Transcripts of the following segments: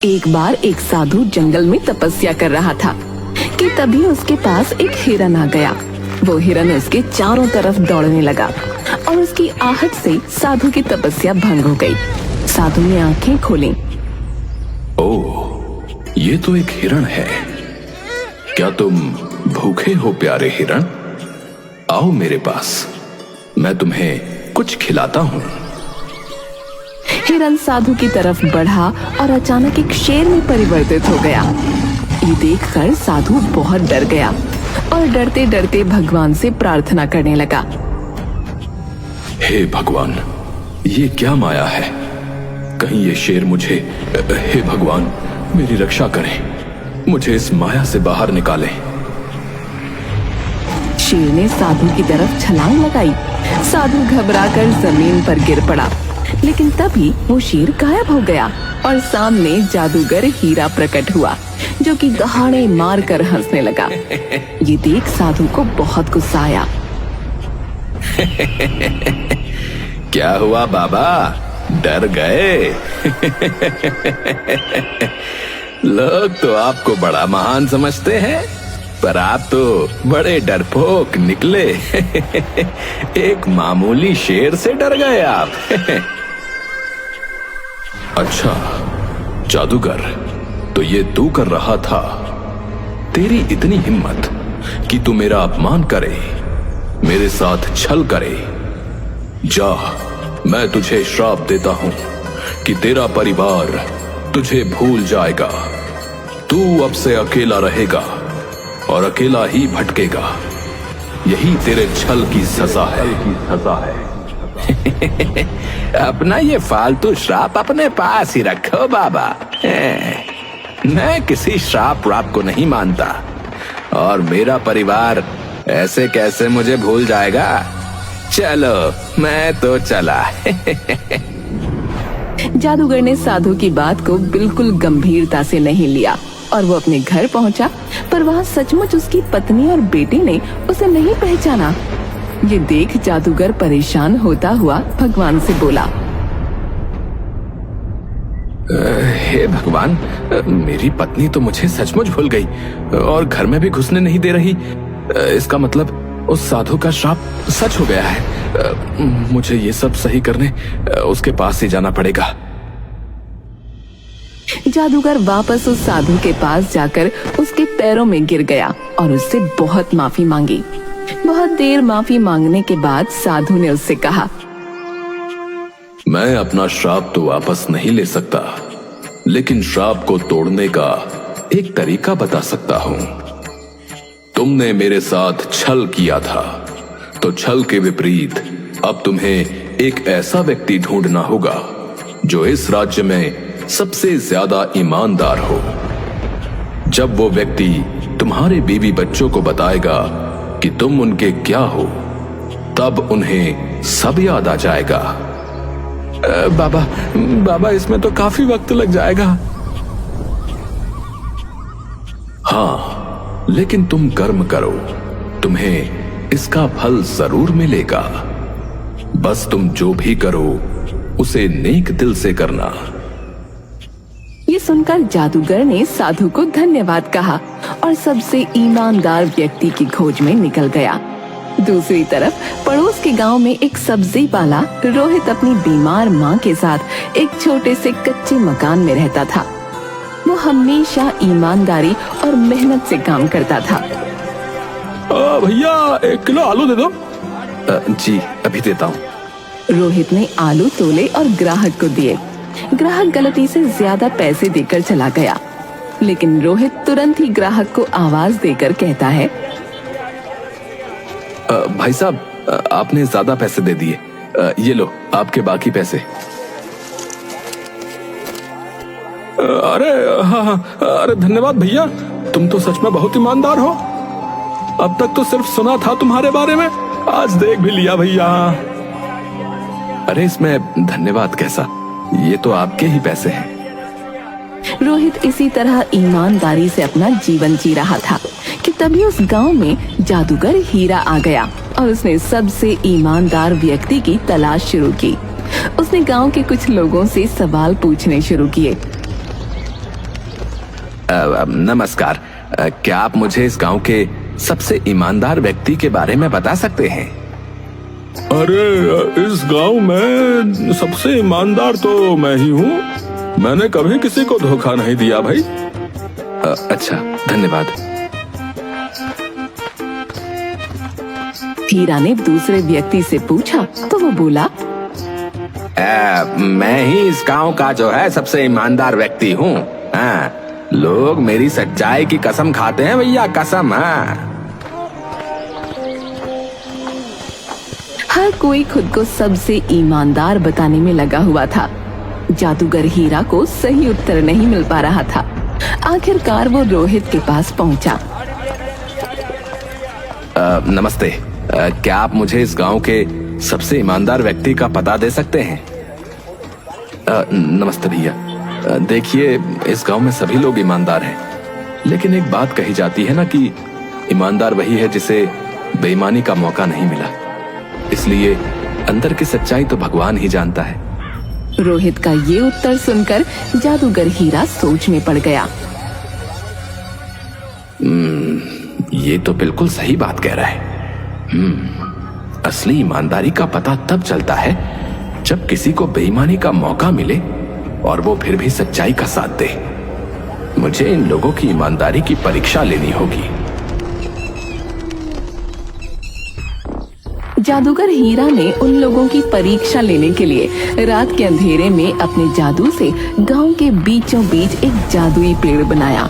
एक बार एक साधु जंगल में तपस्या कर रहा था कि तभी उसके पास एक हिरन आ गया। वो हिरन उसके चारों तरफ दौड़ने लगा और उसकी आहट से साधु की तपस्या भंग हो गई। साधु ने आंखें खोली। ओह, ये तो एक हिरण है। क्या तुम भूखे हो प्यारे हिरण? आओ मेरे पास, मैं तुम्हें कुछ खिलाता हूँ। हिरन साधु की तरफ बढ़ा और अचानक एक शेर में परिवर्तित हो गया। ये देखकर साधु बहुत डर गया और डरते डरते भगवान से प्रार्थना करने लगा। हे भगवान, ये क्या माया है? कहीं ये शेर मुझे, हे भगवान, मेरी रक्षा करें, मुझे इस माया से बाहर निकालें। शेर ने साधु की तरफ छलांग लगाई। साधु घबराकर जमीन पर गिर पड़ा, लेकिन तभी वो शेर गायब हो गया और सामने जादूगर हीरा प्रकट हुआ, जो कि दहाड़े मारकर हंसने लगा। ये देख साधु को बहुत गुस्सा आया। क्या हुआ बाबा, डर गए? लोग तो आपको बड़ा महान समझते हैं, पर आप तो बड़े डरपोक निकले। एक मामूली शेर से डर गए आप। अच्छा जादूगर, तो ये तू कर रहा था? तेरी इतनी हिम्मत कि तू मेरा अपमान करे, मेरे साथ छल करे। जा, मैं तुझे श्राप देता हूं कि तेरा परिवार तुझे भूल जाएगा। तू अब से अकेला रहेगा और अकेला ही भटकेगा। यही तेरे छल की सजा है। अपना ये फालतू श्राप अपने पास ही रखो बाबा। मैं किसी श्राप व्राप को नहीं मानता, और मेरा परिवार ऐसे कैसे मुझे भूल जाएगा। चलो, मैं तो चला। जादूगर ने साधु की बात को बिल्कुल गंभीरता से नहीं लिया और वो अपने घर पहुंचा, पर वहाँ सचमुच उसकी पत्नी और बेटी ने उसे नहीं पहचाना। ये देख जादूगर परेशान होता हुआ भगवान से बोला, हे भगवान, मेरी पत्नी तो मुझे सचमुच भूल गई और घर में भी घुसने नहीं दे रही। इसका मतलब उस साधु का श्राप सच हो गया है। मुझे ये सब सही करने उसके पास ही जाना पड़ेगा। जादूगर वापस उस साधु के पास जाकर उसके पैरों में गिर गया और उससे बहुत माफी मांगी। बहुत देर माफी मांगने के बाद साधु ने उससे कहा, मैं अपना श्राप तो वापस नहीं ले सकता, लेकिन श्राप को तोड़ने का एक तरीका बता सकता हूं। तुमने मेरे साथ छल किया था, तो छल के विपरीत अब तुम्हें एक ऐसा व्यक्ति ढूंढना होगा जो इस राज्य में सबसे ज्यादा ईमानदार हो। जब वो व्यक्ति तुम्हारे बीवी बच्चों को बताएगा कि तुम उनके क्या हो, तब उन्हें सब याद आ जाएगा। बाबा, इसमें तो काफी वक्त लग जाएगा। हाँ, लेकिन तुम कर्म करो, तुम्हें इसका फल जरूर मिलेगा। बस तुम जो भी करो उसे नेक दिल से करना। ये सुनकर जादूगर ने साधु को धन्यवाद कहा और सबसे ईमानदार व्यक्ति की खोज में निकल गया। दूसरी तरफ पड़ोस के गांव में एक सब्जी वाला रोहित अपनी बीमार माँ के साथ एक छोटे से कच्चे मकान में रहता था। वो हमेशा ईमानदारी और मेहनत से काम करता था। भैया, 1 किलो आलू दे दो। जी, अभी देता हूँ। रोहित ने आलू तोले और ग्राहक को दिए। ग्राहक गलती से ज्यादा पैसे देकर चला गया, लेकिन रोहित तुरंत ही ग्राहक को आवाज देकर कहता है, भाई साहब, आपने ज्यादा पैसे दे दिए। ये लो आपके बाकी पैसे। अरे हाँ, अरे धन्यवाद भैया, तुम तो सच में बहुत ईमानदार हो। अब तक तो सिर्फ सुना था तुम्हारे बारे में, आज देख भी लिया भैया। अरे इसमें धन्यवाद कैसा, ये तो आपके ही पैसे हैं। रोहित इसी तरह ईमानदारी से अपना जीवन जी रहा था कि तभी उस गांव में जादूगर हीरा आ गया और उसने सबसे ईमानदार व्यक्ति की तलाश शुरू की। उसने गांव के कुछ लोगों से सवाल पूछने शुरू किए। नमस्कार। क्या आप मुझे इस गांव के सबसे ईमानदार व्यक्ति के बारे में बता सकते हैं? अरे इस गांव में सबसे ईमानदार तो मैं ही हूँ। मैंने कभी किसी को धोखा नहीं दिया भाई। अच्छा, धन्यवाद। हीरा ने दूसरे व्यक्ति से पूछा तो वो बोला, मैं ही इस गांव का जो है सबसे ईमानदार व्यक्ति हूँ। लोग मेरी सच्चाई की कसम खाते हैं भैया, कसम। हर कोई खुद को सबसे ईमानदार बताने में लगा हुआ था। जादूगर हीरा को सही उत्तर नहीं मिल पा रहा था। आखिरकार वो रोहित के पास पहुंचा। नमस्ते। क्या आप मुझे इस गांव के सबसे ईमानदार व्यक्ति का पता दे सकते हैं? नमस्ते भैया। देखिए, इस गांव में सभी लोग ईमानदार हैं, लेकिन एक बात कही जाती है ना कि ईमानदार वही है जिसे बेईमानी का मौका नहीं मिला। इसलिए अंदर की सच्चाई तो भगवान ही जानता है। रोहित का ये उत्तर सुनकर जादूगर हीरा सोच में पड़ गया। ये तो बिल्कुल सही बात कह रहा है। असली ईमानदारी का पता तब चलता है जब किसी को बेईमानी का मौका मिले और वो फिर भी सच्चाई का साथ दे। मुझे इन लोगों की ईमानदारी की परीक्षा लेनी होगी। जादूगर हीरा ने उन लोगों की परीक्षा लेने के लिए रात के अंधेरे में अपने जादू से गांव के बीचों बीच एक जादुई पेड़ बनाया।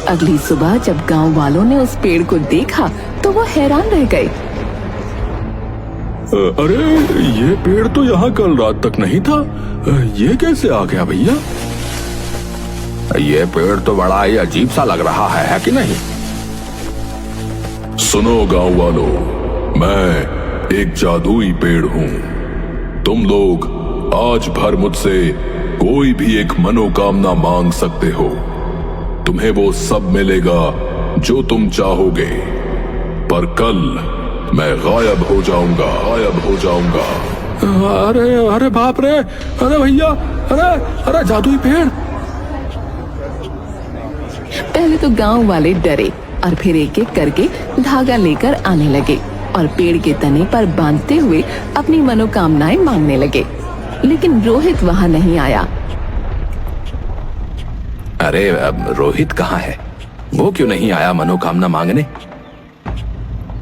अगली सुबह जब गांव वालों ने उस पेड़ को देखा तो वो हैरान रह गए। अरे ये पेड़ तो यहाँ कल रात तक नहीं था, ये कैसे आ गया भैया? ये पेड़ तो बड़ा ही अजीब सा लग रहा है कि नहीं? सुनो गांव वालों, मैं एक जादुई पेड़ हूँ। तुम लोग आज भर मुझसे कोई भी एक मनोकामना मांग सकते हो। तुम्हें वो सब मिलेगा जो तुम चाहोगे, पर कल मैं गायब हो जाऊंगा। अरे अरे बाप रे, अरे भैया, अरे जादुई पेड़। पहले तो गांव वाले डरे और फिर एक एक करके धागा लेकर आने लगे और पेड़ के तने पर बांधते हुए अपनी मनोकामनाएं मांगने लगे। लेकिन रोहित वहां नहीं आया। अरे अब रोहित कहाँ है? वो क्यों नहीं आया मनोकामना मांगने?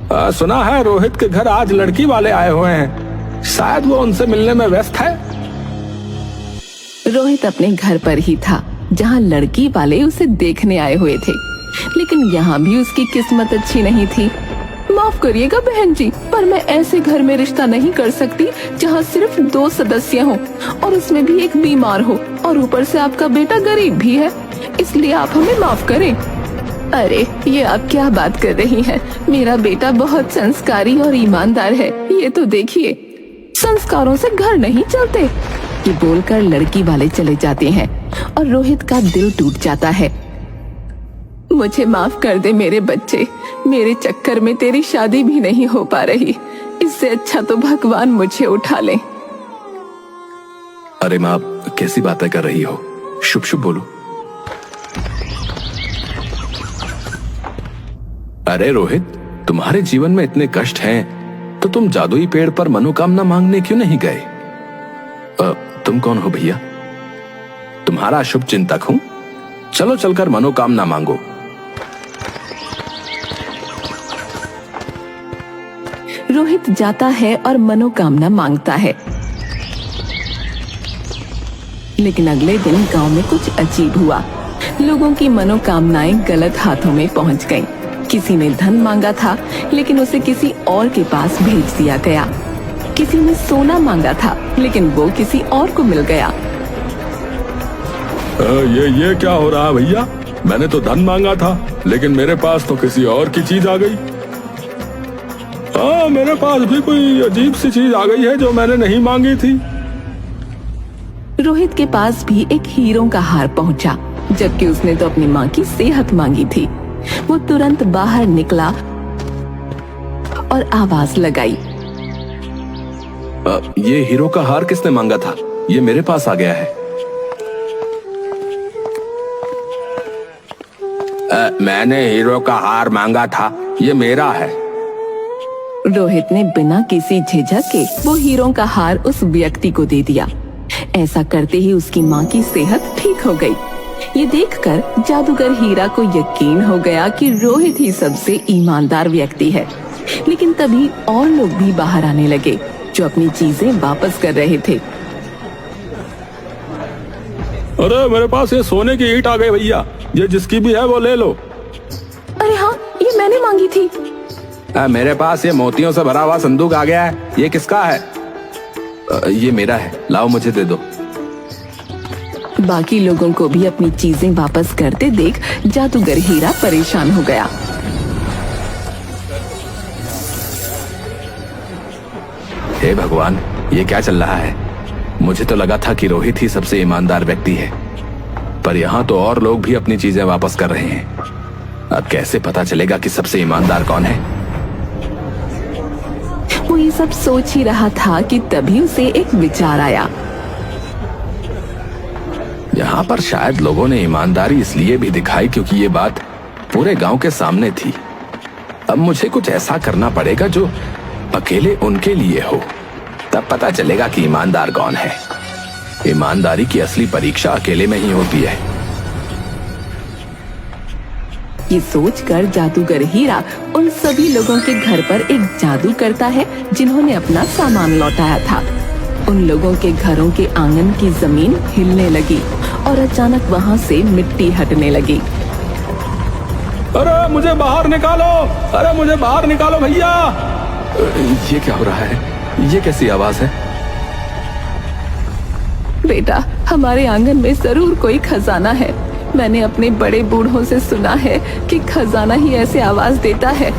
सुना है रोहित के घर आज लड़की वाले आए हुए हैं, शायद वो उनसे मिलने में व्यस्त है। रोहित अपने घर पर ही था जहां लड़की वाले उसे देखने आए हुए थे, लेकिन यहाँ भी उसकी किस्मत अच्छी नहीं थी। माफ करिएगा बहन जी, पर मैं ऐसे घर में रिश्ता नहीं कर सकती जहाँ सिर्फ 2 सदस्य हों और उसमें भी एक बीमार हो और ऊपर से आपका बेटा गरीब भी है, इसलिए आप हमें माफ करें। अरे ये आप क्या बात कर रही हैं? मेरा बेटा बहुत संस्कारी और ईमानदार है, ये तो देखिए। संस्कारों से घर नहीं चलते। ये बोलकर लड़की वाले चले जाते हैं और रोहित का दिल टूट जाता है। मुझे माफ कर दे मेरे बच्चे, मेरे चक्कर में तेरी शादी भी नहीं हो पा रही। इससे अच्छा तो भगवान मुझे उठा ले। अरे माँ, कैसी बातें कर रही हो? शुभ शुभ बोलो। अरे रोहित, तुम्हारे जीवन में इतने कष्ट हैं, तो तुम जादुई पेड़ पर मनोकामना मांगने क्यों नहीं गए? तुम कौन हो भैया? तुम्हारा शुभ चिंतक हूं। चलो चलकर मनोकामना मांगो। रोहित जाता है और मनोकामना मांगता है, लेकिन अगले दिन गांव में कुछ अजीब हुआ। लोगों की मनोकामनाएं गलत हाथों में पहुंच गईं। किसी ने धन मांगा था, लेकिन उसे किसी और के पास भेज दिया गया। किसी ने सोना मांगा था, लेकिन वो किसी और को मिल गया। ये क्या हो रहा है भैया? मैंने तो धन मांगा था, लेकिन मेरे पास तो किसी और की चीज आ गई। मेरे पास भी कोई अजीब सी चीज आ गई है जो मैंने नहीं मांगी थी। रोहित के पास भी एक हीरों का हार पहुंचा, जबकि उसने तो अपनी माँ की सेहत मांगी थी। वो तुरंत बाहर निकला और आवाज लगाई। ये हीरो का हार किसने मांगा था? ये मेरे पास आ गया है। मैंने हीरो का हार मांगा था, ये मेरा है। रोहित ने बिना किसी झिझक के वो हीरो का हार उस व्यक्ति को दे दिया। ऐसा करते ही उसकी माँ की सेहत ठीक हो गई। ये देखकर जादूगर हीरा को यकीन हो गया कि रोहित ही सबसे ईमानदार व्यक्ति है। लेकिन तभी और लोग भी बाहर आने लगे जो अपनी चीजें वापस कर रहे थे। अरे मेरे पास ये सोने की ईंट आ गई भैया, ये जिसकी भी है वो ले लो। अरे हाँ, ये मैंने मांगी थी। मेरे पास ये मोतियों से भरा हुआ संदूक आ गया है, ये किसका है? ये मेरा है, लाओ मुझे दे दो। बाकी लोगों को भी अपनी चीजें वापस करते देख जादूगर हीरा परेशान हो गया। हे भगवान, ये क्या चल रहा है? मुझे तो लगा था कि रोहित ही सबसे ईमानदार व्यक्ति है, पर यहाँ तो और लोग भी अपनी चीजें वापस कर रहे हैं। अब कैसे पता चलेगा कि सबसे ईमानदार कौन है? वो ये सब सोच ही रहा था कि तभी उसे एक विचार आया। यहाँ पर शायद लोगों ने ईमानदारी इसलिए भी दिखाई क्योंकि ये बात पूरे गांव के सामने थी। अब मुझे कुछ ऐसा करना पड़ेगा जो अकेले उनके लिए हो, तब पता चलेगा कि ईमानदार कौन है। ईमानदारी की असली परीक्षा अकेले में ही होती है। ये सोचकर जादूगर हीरा उन सभी लोगों के घर पर एक जादू करता है जिन्होंने अपना सामान लौटाया था। उन लोगों के घरों के आंगन की जमीन हिलने लगी और अचानक वहाँ से मिट्टी हटने लगी। अरे मुझे बाहर निकालो, अरे मुझे बाहर निकालो भैया। ये क्या हो रहा है? ये कैसी आवाज है? बेटा, हमारे आंगन में जरूर कोई खजाना है। मैंने अपने बड़े बूढ़ों से सुना है कि खजाना ही ऐसे आवाज देता है।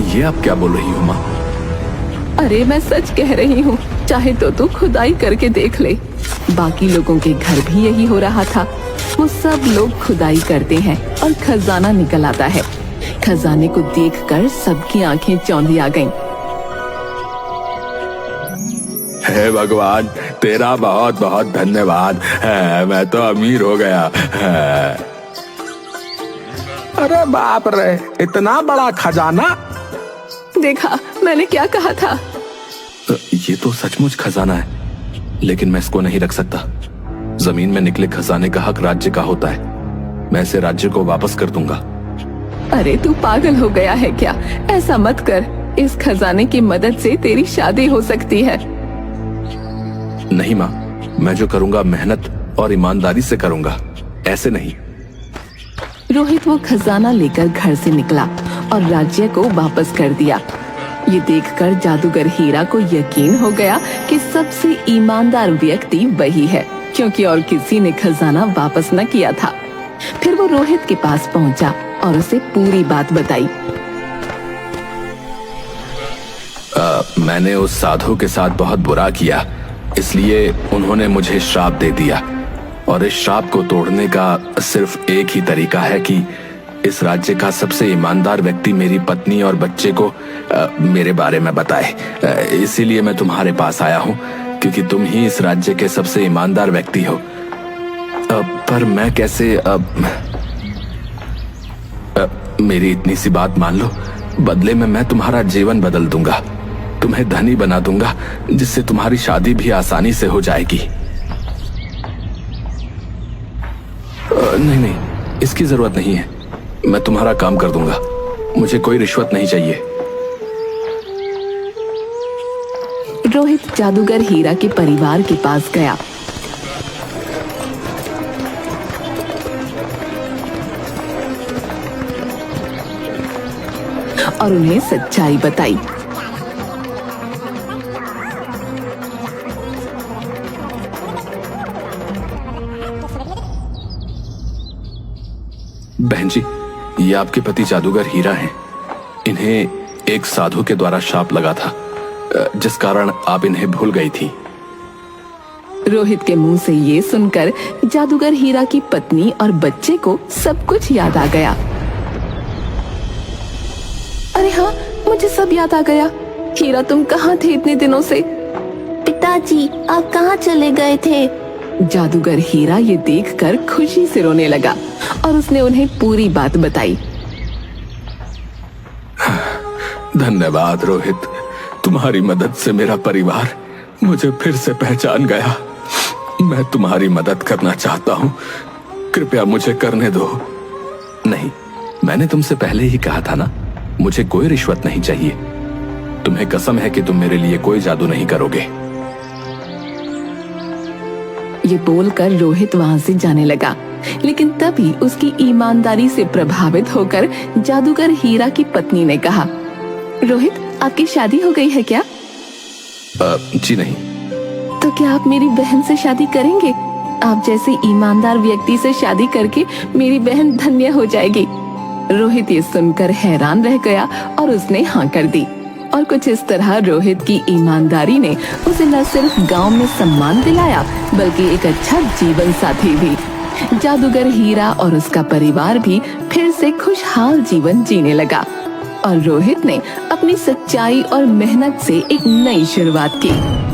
ये आप क्या बोल रही हो माँ? अरे मैं सच कह रही हूँ, चाहे तो तू खुदाई करके देख ले। बाकी लोगों के घर भी यही हो रहा था। वो सब लोग खुदाई करते हैं और खजाना निकल आता है। खजाने को देखकर सबकी आंखें चौंधी आ गईं। हे भगवान, तेरा बहुत बहुत धन्यवाद है, मैं तो अमीर हो गया है। अरे बाप रे, इतना बड़ा खजाना! देखा, मैंने क्या कहा था। ये तो सचमुच खजाना है, लेकिन मैं इसको नहीं रख सकता। जमीन में निकले खजाने का हक राज्य का होता है। मैं इसे राज्य को वापस कर दूंगा। अरे तू पागल हो गया है क्या? ऐसा मत कर। इस खजाने की मदद से तेरी शादी हो सकती है। नहीं माँ, मैं जो करूंगा मेहनत और ईमानदारी से करूंगा, ऐसे नहीं। रोहित वो खजाना लेकर घर से निकला और राज्य को वापस कर दिया। ये देखकर जादूगर हीरा को यकीन हो गया कि सबसे ईमानदार व्यक्ति वही है, क्योंकि और किसी ने खजाना वापस न किया था। फिर वो रोहित के पास पहुंचा और उसे पूरी बात बताई। मैंने उस साधु के साथ बहुत बुरा किया, इसलिए उन्होंने मुझे श्राप दे दिया, और इस श्राप को तोड़ने का सिर्फ एक ही तरीका है कि इस राज्य का सबसे ईमानदार व्यक्ति मेरी पत्नी और बच्चे को मेरे बारे में बताए। इसीलिए मैं तुम्हारे पास आया हूँ, क्योंकि तुम ही इस राज्य के सबसे ईमानदार व्यक्ति हो। पर मैं कैसे मेरी इतनी सी बात मान लो, बदले में मैं तुम्हारा जीवन बदल दूंगा, तुम्हें धनी बना दूंगा, जिससे तुम्हारी शादी भी आसानी से हो जाएगी। नहीं नहीं, इसकी जरूरत नहीं है। मैं तुम्हारा काम कर दूंगा, मुझे कोई रिश्वत नहीं चाहिए। रोहित जादूगर हीरा के परिवार के पास गया। और उन्हें सच्चाई बताई। बहन जी, ये आपके पति जादूगर हीरा हैं। इन्हें एक साधु के द्वारा शाप लगा था, जिस कारण आप इन्हें भूल गई थी। रोहित के मुंह से ये सुनकर जादूगर हीरा की पत्नी और बच्चे को सब कुछ याद आ गया। अरे हाँ, मुझे सब याद आ गया। हीरा, तुम कहाँ थे इतने दिनों से? एक हीरा जी, आप कहाँ चले गए थे? जादूगर हीरा ये देखकर खुशी से रोने लगा और उसने उन्हें पूरी बात बताई। धन्यवाद रोहित, तुम्हारी मदद से मेरा परिवार मुझे फिर से पहचान गया। मैं तुम्हारी मदद करना चाहता हूँ, कृपया मुझे करने दो। नहीं, मैंने तुमसे पहले ही कहा था ना, मुझे कोई रिश्वत नहीं चाहिए। तुम्हें कसम है कि तुम मेरे लिए कोई जादू नहीं करोगे। ये बोलकर रोहित वहां से जाने लगा, लेकिन तभी उसकी ईमानदारी से प्रभावित होकर जादूगर हीरा की पत्नी ने कहा, रोहित, आपकी शादी हो गई है क्या? जी नहीं। तो क्या आप मेरी बहन से शादी करेंगे? आप जैसे ईमानदार व्यक्ति से शादी करके मेरी बहन धन्य हो जाएगी। रोहित ये सुनकर हैरान रह गया और उसने हाँ कर दी। और कुछ इस तरह रोहित की ईमानदारी ने उसे न सिर्फ गांव में सम्मान दिलाया, बल्कि एक अच्छा जीवन साथी भी। जादूगर हीरा और उसका परिवार भी फिर से खुशहाल जीवन जीने लगा और रोहित ने अपनी सच्चाई और मेहनत से एक नई शुरुआत की।